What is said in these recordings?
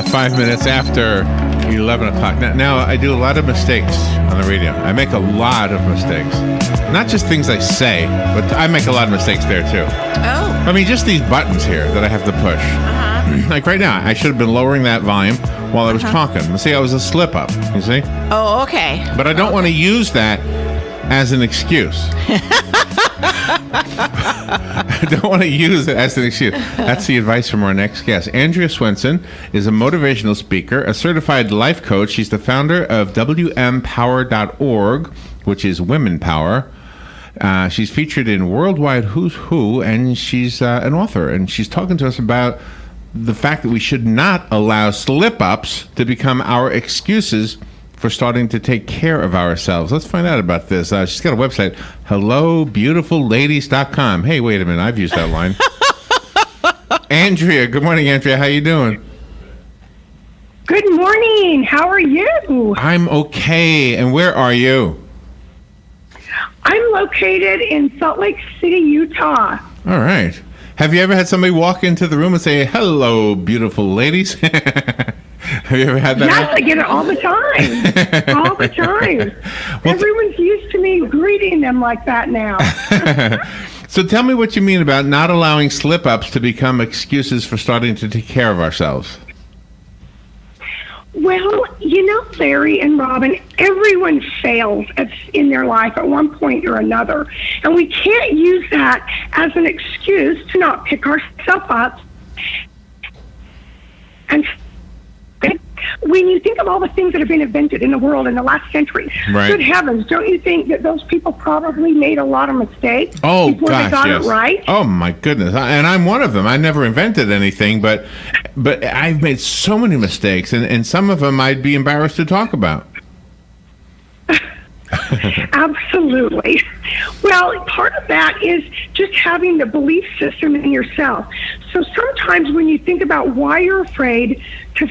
5 minutes after 11 o'clock. Now, I do a lot of mistakes on the radio. I make a lot of mistakes. Not just things I say, but I make a lot of mistakes there, too. Oh. I mean, just these buttons here that I have to push. Uh-huh. Like right now, I should have been lowering that volume while I was talking. See, I was a slip-up, you see? Oh, okay. But I don't want to use that as an excuse. I don't want to use it as an excuse. That's the advice from our next guest. Andrea Swensen is a motivational speaker, a certified life coach. She's the founder of WMPower.org, which is Women Power. She's featured in Worldwide Who's Who, and she's an author. And she's talking to us about the fact that we should not allow slip-ups to become our excuses for starting to take care of ourselves. Let's find out about this. She's got a website, hellobeautifulladies.com. Hey, wait a minute. I've used that line. Andrea. Good morning, Andrea. How you doing? Good morning. How are you? I'm okay. And where are you? I'm located in Salt Lake City, Utah. All right. Have you ever had somebody walk into the room and say, hello, beautiful ladies? Have you ever had that? Yes, I get it all the time. All the time. Well, Everyone's used to me greeting them like that now. So tell me what you mean about not allowing slip-ups to become excuses for starting to take care of ourselves. Well, you know, Larry and Robin, everyone fails in their life at one point or another. And we can't use that as an excuse to not pick ourselves up. And when you think of all the things that have been invented in the world in the last century, right. Good heavens, don't you think that those people probably made a lot of mistakes before they got yes. it right? Oh, my goodness. And I'm one of them. I never invented anything, but I've made so many mistakes, and some of them I'd be embarrassed to talk about. Absolutely. Well, part of that is just having the belief system in yourself. So sometimes when you think about why you're afraid to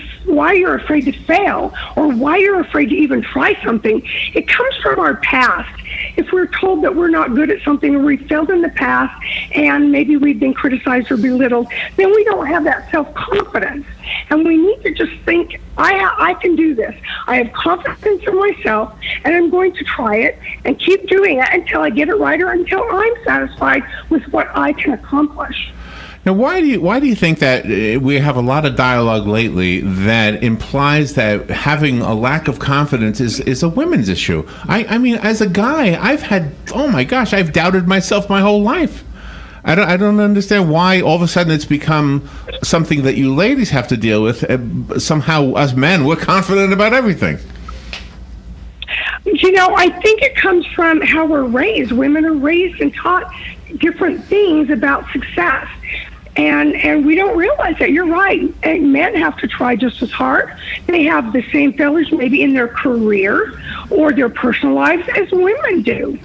fail, or why you're afraid to even try something, it comes from our past. If we're told that we're not good at something, or we failed in the past, and maybe we've been criticized or belittled, then we don't have that self-confidence. And we need to just think, I can do this. I have confidence in myself, and I'm going to try it and keep doing it until I get it right, or until I'm satisfied with what I can accomplish. Now, why do you think that we have a lot of dialogue lately that implies that having a lack of confidence is a women's issue? I mean, as a guy, I've doubted myself my whole life. I don't understand why all of a sudden it's become something that you ladies have to deal with. Somehow, us men, we're confident about everything. You know, I think it comes from how we're raised. Women are raised and taught different things about success. And we don't realize that. You're right. And men have to try just as hard. They have the same failures maybe in their career or their personal lives as women do.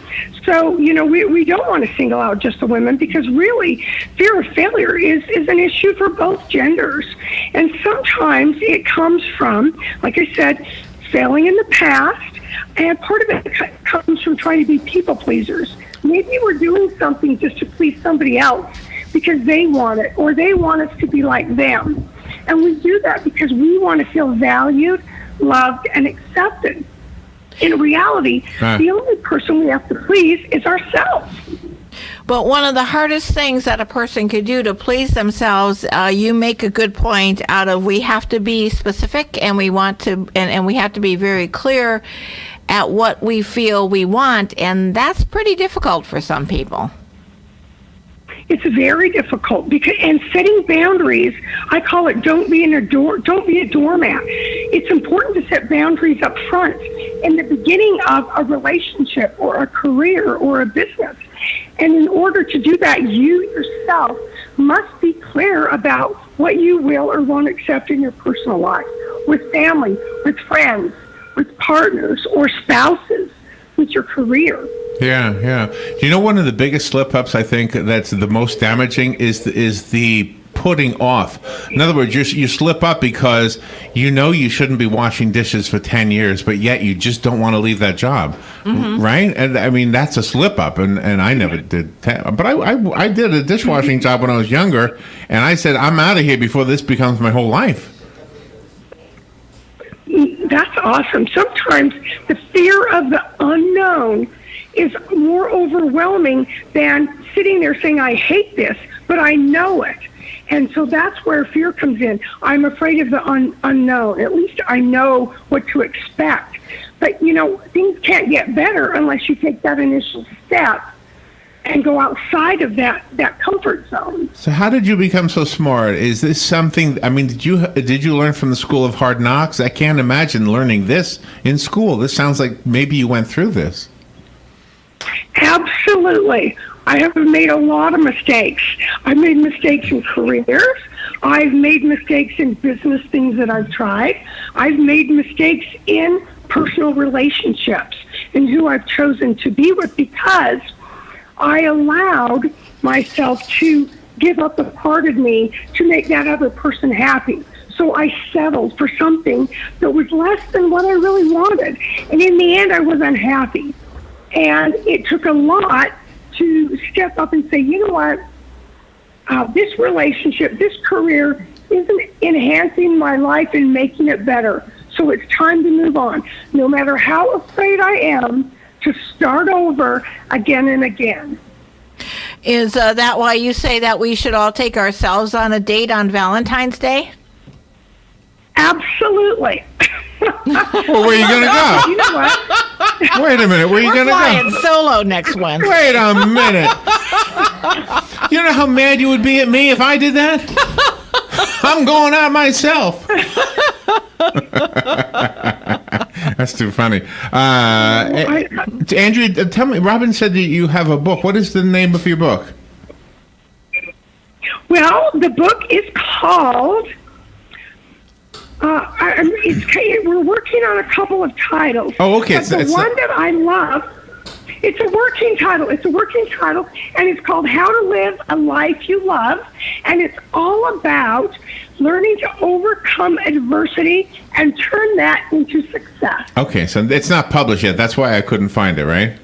So, you know, we don't want to single out just the women, because really fear of failure is an issue for both genders. And sometimes it comes from, like I said, failing in the past. And part of it comes from trying to be people pleasers. Maybe we're doing something just to please somebody else because they want it, or they want us to be like them. And we do that because we want to feel valued, loved, and accepted. In reality, the only person we have to please is ourselves. But one of the hardest things that a person could do to please themselves, you make a good point out of, we have to be specific, and we want to, and we have to be very clear at what we feel we want, and that's pretty difficult for some people. It's very difficult and setting boundaries, I call it don't be a doormat. It's important to set boundaries up front in the beginning of a relationship or a career or a business. And in order to do that, you yourself must be clear about what you will or won't accept in your personal life, with family, with friends, with partners or spouses, with your career. Yeah. Do you know one of the biggest slip-ups, I think, that's the most damaging is the putting off. In other words, you slip up because you know you shouldn't be washing dishes for 10 years, but yet you just don't want to leave that job, right? And I mean, that's a slip-up, and I never did. But I did a dishwashing job when I was younger, and I said, I'm out of here before this becomes my whole life. That's awesome. Sometimes the fear of the unknown is more overwhelming than sitting there saying, I hate this, but I know it. And so that's where fear comes in. I'm afraid of the unknown. At least I know what to expect. But, things can't get better unless you take that initial step and go outside of that comfort zone. So how did you become so smart? Is this something, did you learn from the School of Hard Knocks? I can't imagine learning this in school. This sounds like maybe you went through this. Absolutely. I have made a lot of mistakes. I've made mistakes in careers. I've made mistakes in business things that I've tried. I've made mistakes in personal relationships and who I've chosen to be with because I allowed myself to give up a part of me to make that other person happy. So I settled for something that was less than what I really wanted. And in the end, I was unhappy. And it took a lot to step up and say, you know what, this relationship, this career isn't enhancing my life and making it better. So it's time to move on, no matter how afraid I am to start over again and again. Is that why you say that we should all take ourselves on a date on Valentine's Day? Absolutely. Well, where are you going to go? You know what? Wait a minute. Where are you going to Flying go? solo next Wednesday. Wait a minute. You know how mad you would be at me if I did that? I'm going out myself. That's too funny. Andrea, tell me, Robin said that you have a book. What is the name of your book? Well, the book is called... we're working on a couple of titles. Oh, okay. But the one that I love, it's a working title. And it's called How to Live a Life You Love. And it's all about learning to overcome adversity and turn that into success. Okay, so it's not published yet. That's why I couldn't find it, right?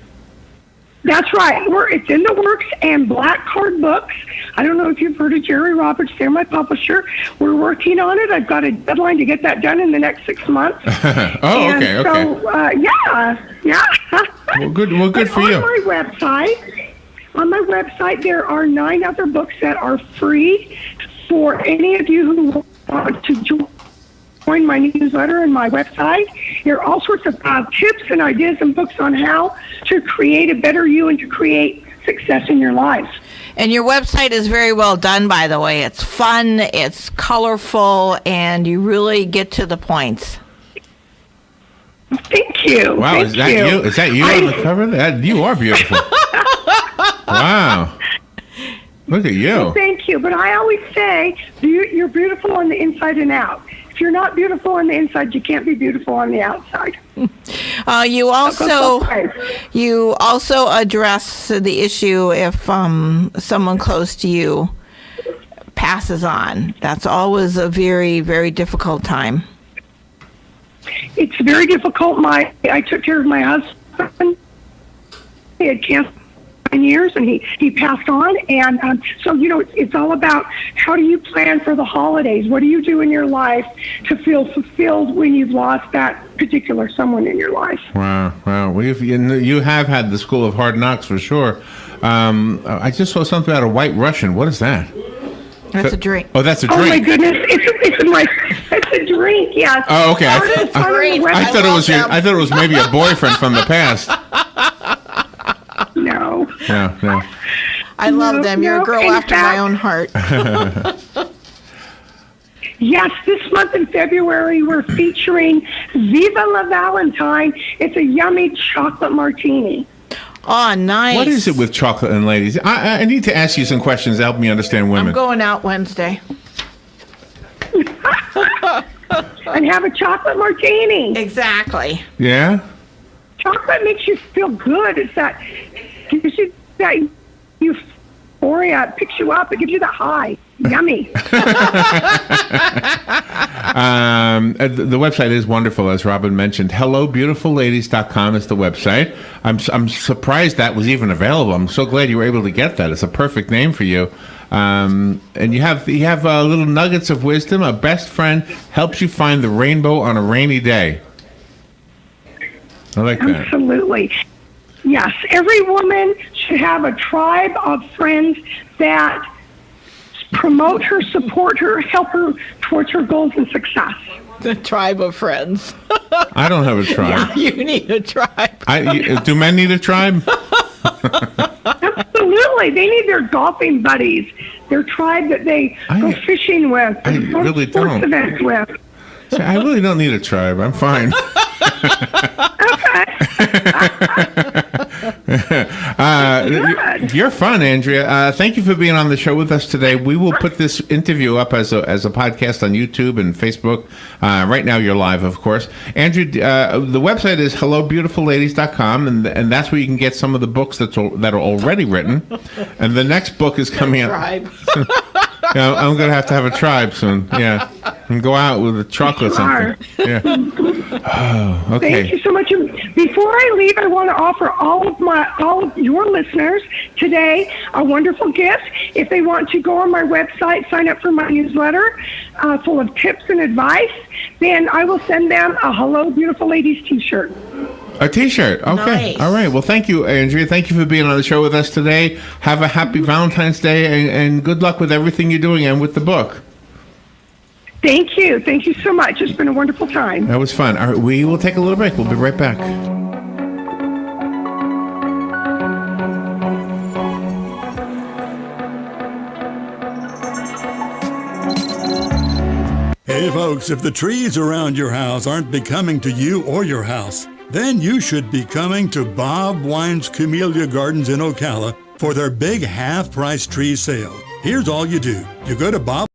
That's right. It's in the works, and Black Card Books. I don't know if you've heard of Jerry Roberts. They're my publisher. We're working on it. I've got a deadline to get that done in the next 6 months. Okay. So, yeah. Well, good for you. On my website, there are 9 other books that are free for any of you who want to join my newsletter and my website. There are all sorts of tips and ideas and books on how to create a better you and to create success in your life. And your website is very well done, by the way. It's fun, it's colorful, and you really get to the points. Thank you. Wow, Thank is that you? Is that you on the cover? You are beautiful. Wow. Look at you. Well, thank you. But I always say you're beautiful on the inside and out. If you're not beautiful on the inside, you can't be beautiful on the outside. You also address the issue if someone close to you passes on. That's always a very, very difficult time. It's very difficult. I took care of my husband. He had cancer 9 years, and he passed on. And so, it's all about how do you plan for the holidays? What do you do in your life to feel fulfilled when you've lost that particular someone in your life? Wow. Well, you have had the School of Hard Knocks for sure. I just saw something about a White Russian. What is that? That's a drink. Oh, that's a drink. Oh my goodness! It's a drink. Yes. Oh, okay. I thought it was maybe a boyfriend from the past. No. No. I love them. You're a girl after my own heart. Yes, this month in February, we're featuring Viva La Valentine. It's a yummy chocolate martini. Oh, nice. What is it with chocolate and ladies? I need to ask you some questions to help me understand women. I'm going out Wednesday. And have a chocolate martini. Exactly. Yeah? Chocolate makes you feel good. It's that gives you that euphoria. It picks you up. It gives you that high. Yummy. The website is wonderful, as Robin mentioned. HelloBeautifulLadies.com is the website. I'm surprised that was even available. I'm so glad you were able to get that. It's a perfect name for you. And you have little nuggets of wisdom. A best friend helps you find the rainbow on a rainy day. I like that. Absolutely. Yes, every woman should have a tribe of friends that promote her, support her, help her towards her goals and success. The tribe of friends. I don't have a tribe. You need a tribe. Do men need a tribe? Absolutely. They need their golfing buddies, their tribe that they go fishing with, I go really to sports don't. events with. See, I really don't need a tribe. I'm fine. You're fun, Andrea. Thank you for being on the show with us today. We will put this interview up as a podcast on YouTube and Facebook. Right now, you're live, of course. Andrea, the website is hellobeautifulladies.com, and that's where you can get some of the books that are already written. And the next book is coming out. Tribe. Yeah, I'm going to have a tribe soon. Yeah. And go out with a chocolate something. Yeah. Oh, okay. Thank you so much. Before I leave, I want to offer all of your listeners today a wonderful gift. If they want to go on my website, sign up for my newsletter full of tips and advice, then I will send them a Hello Beautiful Ladies t-shirt. A t-shirt. Okay. Nice. All right. Well, thank you, Andrea. Thank you for being on the show with us today. Have a happy Valentine's Day, and good luck with everything you're doing and with the book. Thank you. Thank you so much. It's been a wonderful time. That was fun. All right, we will take a little break. We'll be right back. Hey folks, if the trees around your house aren't becoming to you or your house, then you should be coming to Bob Wine's Camellia Gardens in Ocala for their big half-price tree sale. Here's all you do. You go to Bob